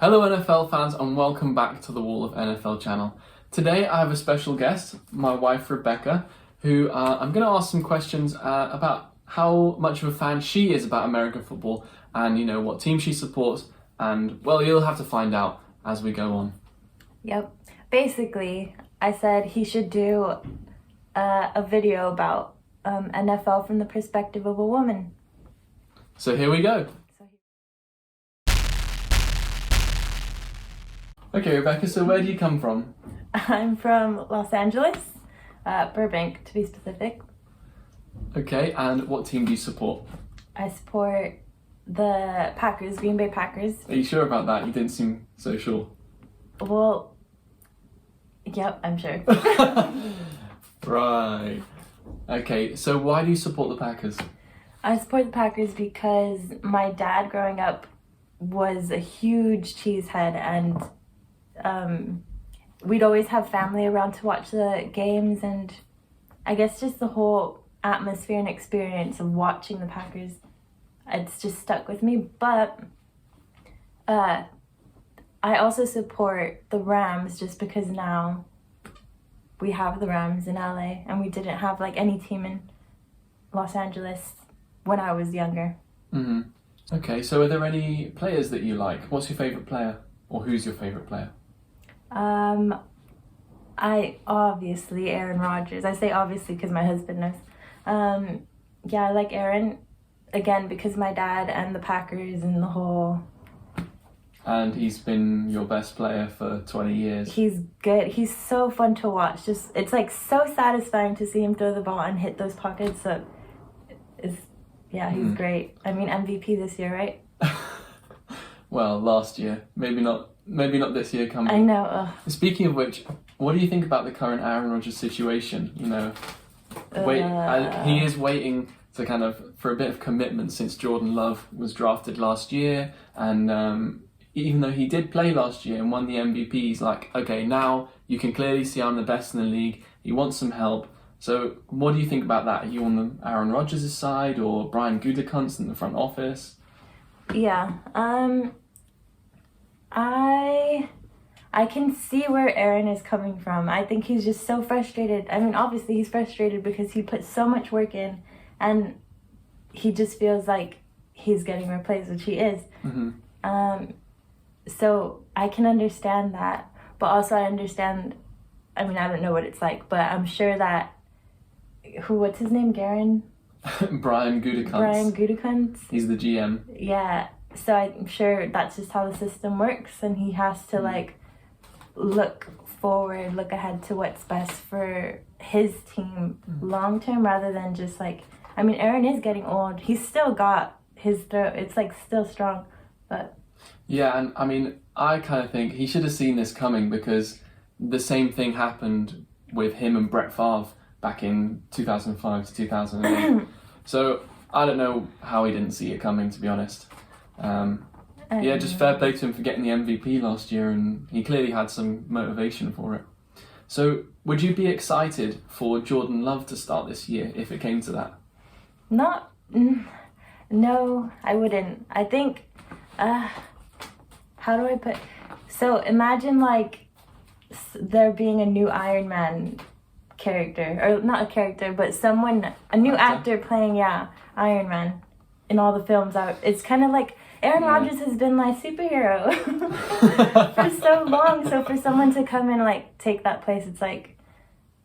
Hello NFL fans and welcome back to the Wall of NFL channel. Today I have a special guest, my wife Rebecca, who I'm going to ask some questions about how much of a fan she is about American football and what team she supports, and well, you'll have to find out as we go on. Yep. Basically, I said he should do a video about NFL from the perspective of a woman. So here we go. Okay, Rebecca, so where do you come from? I'm from Los Angeles, Burbank to be specific. Okay, and what team do you support? I support the Packers, Green Bay Packers. Are you sure about that? You didn't seem so sure. Well, yep, I'm sure. Right. Okay, so why do you support the Packers? I support the Packers because my dad growing up was a huge cheesehead, and we'd always have family around to watch the games, and I guess just the whole atmosphere and experience of watching the Packers, it's just stuck with me. But I also support the Rams just because now we have the Rams in LA, and we didn't have like any team in Los Angeles when I was younger. Mm-hmm. Okay, so are there any players that you like? What's your favourite player? Or who's your favourite player? I obviously Aaron Rodgers. I say obviously because my husband knows. Yeah, I like Aaron, again, because my dad and the Packers and the whole... And he's been your best player for 20 years. He's good. He's so fun to watch. Just it's like so satisfying to see him throw the ball and hit those pockets. So he's great. I mean, MVP this year, right? Well, last year. Maybe not this year coming. I know. Ugh. Speaking of which, what do you think about the current Aaron Rodgers situation? He is waiting to for a bit of commitment since Jordan Love was drafted last year, and even though he did play last year and won the MVP, he's like, okay, now you can clearly see I'm the best in the league. He wants some help. So what do you think about that? Are you on the Aaron Rodgers' side or Brian Gutekunst in the front office? Yeah. I can see where Aaron is coming from. I think he's just so frustrated. I mean, obviously he's frustrated because he put so much work in, and he just feels like he's getting replaced, which he is. Mm-hmm. So I can understand that, but also I understand, I mean, I don't know what it's like, but I'm sure that, what's his name, Garen? Brian Gutekunst. Brian Gutekunst. He's the GM. Yeah, so I'm sure that's just how the system works, and he has to look forward, look ahead to what's best for his team long term, rather than just I mean, Aaron is getting old. He's still got his throat. It's still strong, but... Yeah, and I mean, I kind of think he should have seen this coming, because the same thing happened with him and Brett Favre back in 2005 to 2008. So I don't know how he didn't see it coming, to be honest. Just fair play to him for getting the MVP last year, and he clearly had some motivation for it. So would you be excited for Jordan Love to start this year if it came to that? No, I wouldn't. I think, how do I put... So imagine there being a new Iron Man character, or not a character, but a new actor playing, Iron Man in all the films out. It's kind of like Aaron Rodgers has been my superhero for so long. So for someone to come and take that place, it's I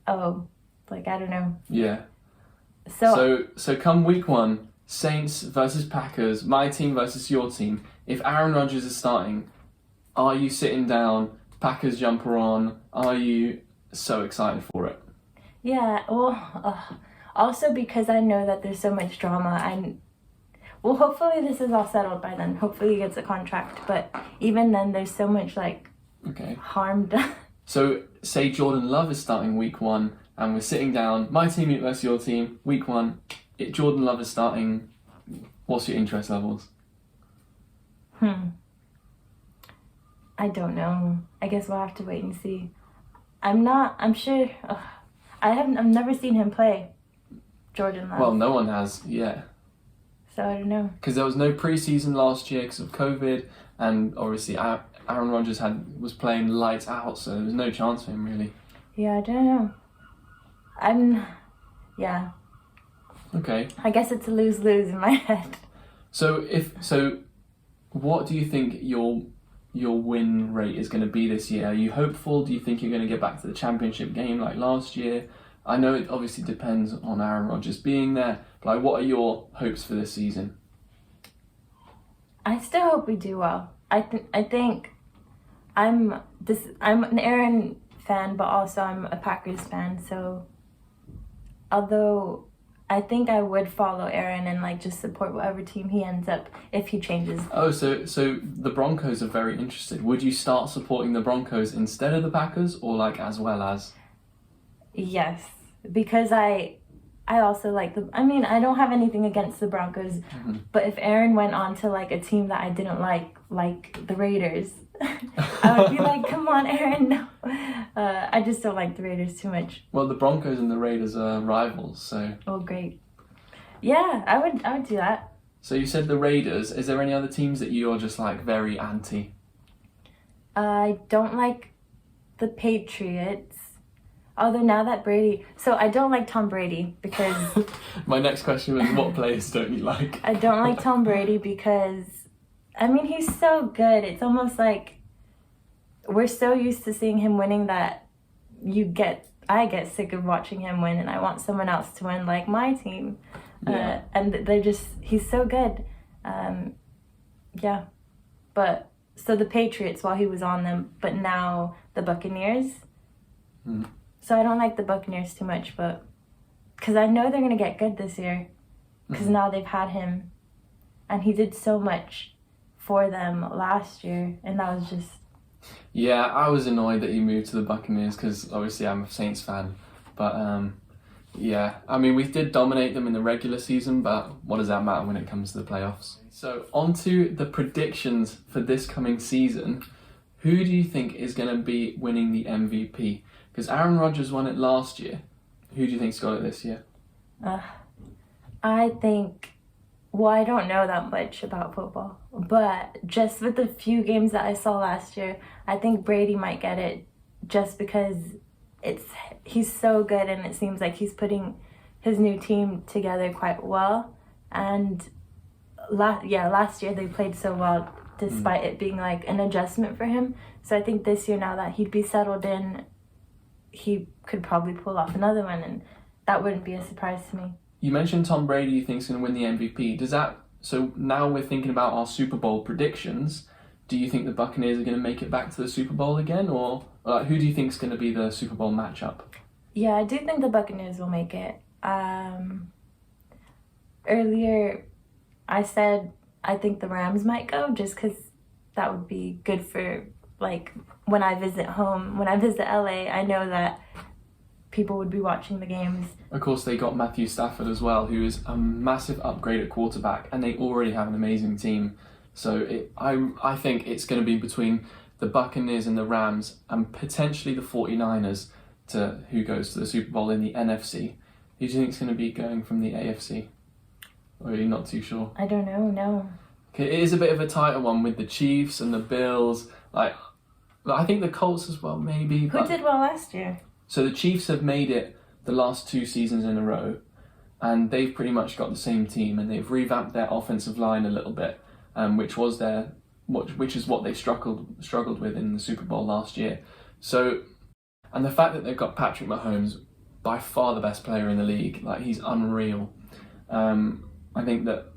don't know. Yeah. So come week 1, Saints versus Packers, my team versus your team. If Aaron Rodgers is starting, are you sitting down, Packers jumper on? Are you so excited for it? Yeah, well, also because I know that there's so much drama. Well, hopefully this is all settled by then. Hopefully he gets a contract. But even then, there's so much harm done. So say Jordan Love is starting week 1, and we're sitting down, my team versus your team, week 1. Jordan Love is starting. What's your interest levels? I don't know. I guess we'll have to wait and see. I'm sure. I've never seen him play, Jordan Love. Well, no one has yet. So I don't know. Because there was no preseason last year because of COVID, and obviously Aaron Rodgers was playing lights out, so there was no chance for him really. Yeah, I don't know. Yeah. Okay. I guess it's a lose-lose in my head. So what do you think your win rate is going to be this year? Are you hopeful? Do you think you're going to get back to the championship game like last year? I know it obviously depends on Aaron Rodgers being there, but like, what are your hopes for this season? I still hope we do well. I think I'm an Aaron fan, but also I'm a Packers fan. So although I think I would follow Aaron and like just support whatever team he ends up if he changes. Oh, so the Broncos are very interested. Would you start supporting the Broncos instead of the Packers, or like as well as? Yes, because I also like I don't have anything against the Broncos, but if Aaron went on to like a team that I didn't like the Raiders, I would be like, come on, Aaron, no. I just don't like the Raiders too much. Well, the Broncos and the Raiders are rivals, so. Oh, great. Yeah, I would do that. So you said the Raiders. Is there any other teams that you are just like very anti? I don't like the Patriots. Although now that so I don't like Tom Brady because... My next question was, what players don't you like? I don't like Tom Brady because, he's so good. It's almost like we're so used to seeing him winning that I get sick of watching him win, and I want someone else to win, like my team. Yeah. And he's so good. Yeah. But, so the Patriots while he was on them, but now the Buccaneers. So I don't like the Buccaneers too much, but because I know they're going to get good this year because now they've had him and he did so much for them last year, and that was just... Yeah, I was annoyed that he moved to the Buccaneers because obviously I'm a Saints fan, but yeah, we did dominate them in the regular season, but what does that matter when it comes to the playoffs? So on to the predictions for this coming season. Who do you think is going to be winning the MVP? Because Aaron Rodgers won it last year. Who do you think's got it this year? I think... Well, I don't know that much about football, but just with the few games that I saw last year, I think Brady might get it just because he's so good, and it seems like he's putting his new team together quite well. And last year they played so well despite it being like an adjustment for him. So I think this year, now that he'd be settled in, he could probably pull off another one, and that wouldn't be a surprise to me. You mentioned Tom Brady you think is going to win the MVP. So now we're thinking about our Super Bowl predictions. Do you think the Buccaneers are going to make it back to the Super Bowl again, or who do you think is going to be the Super Bowl matchup? Yeah, I do think the Buccaneers will make it. Earlier, I said I think the Rams might go just because that would be good for, like, when I visit LA, I know that people would be watching the games. Of course, they got Matthew Stafford as well, who is a massive upgrade at quarterback, and they already have an amazing team. So I think it's going to be between the Buccaneers and the Rams, and potentially the 49ers to who goes to the Super Bowl in the NFC. Who do you think is going to be going from the AFC? Or are you not too sure? I don't know, no. Okay, it is a bit of a tighter one with the Chiefs and the Bills. I think the Colts as well, maybe. Who did well last year? So the Chiefs have made it the last 2 seasons in a row, and they've pretty much got the same team, and they've revamped their offensive line a little bit, which is what they struggled with in the Super Bowl last year. So, and the fact that they've got Patrick Mahomes, by far the best player in the league, like, he's unreal. I think that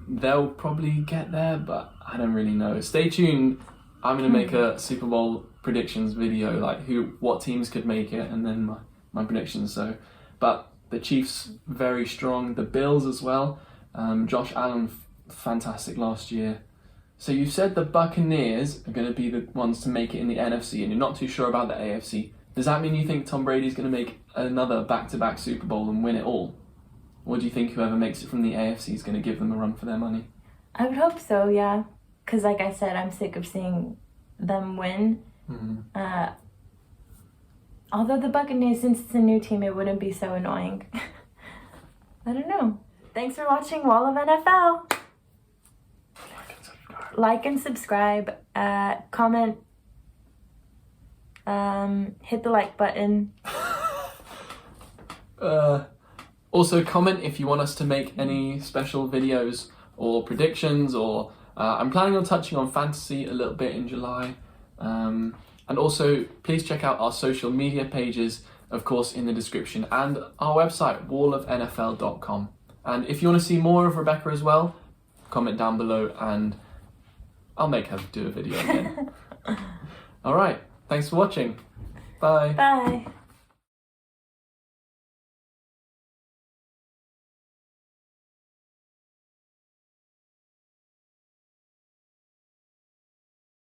they'll probably get there, but I don't really know. Stay tuned. I'm going to make a Super Bowl predictions video, like what teams could make it, and then my predictions. So, but the Chiefs very strong, the Bills as well. Josh Allen fantastic last year. So you said the Buccaneers are going to be the ones to make it in the NFC, and you're not too sure about the AFC. Does that mean you think Tom Brady's going to make another back-to-back Super Bowl and win it all? Or do you think whoever makes it from the AFC is going to give them a run for their money? I would hope so, yeah. Because like I said, I'm sick of seeing them win. Although the Buccaneers, since it's a new team, it wouldn't be so annoying. I don't know. Thanks for watching Wall of NFL. Like and subscribe. like and subscribe, comment, hit the like button. Also comment if you want us to make any special videos or predictions, or I'm planning on touching on fantasy a little bit in July. And also please check out our social media pages, of course, in the description, and our website, wallofnfl.com. And if you want to see more of Rebecca as well, comment down below and I'll make her do a video again. Alright, thanks for watching. Bye. Bye.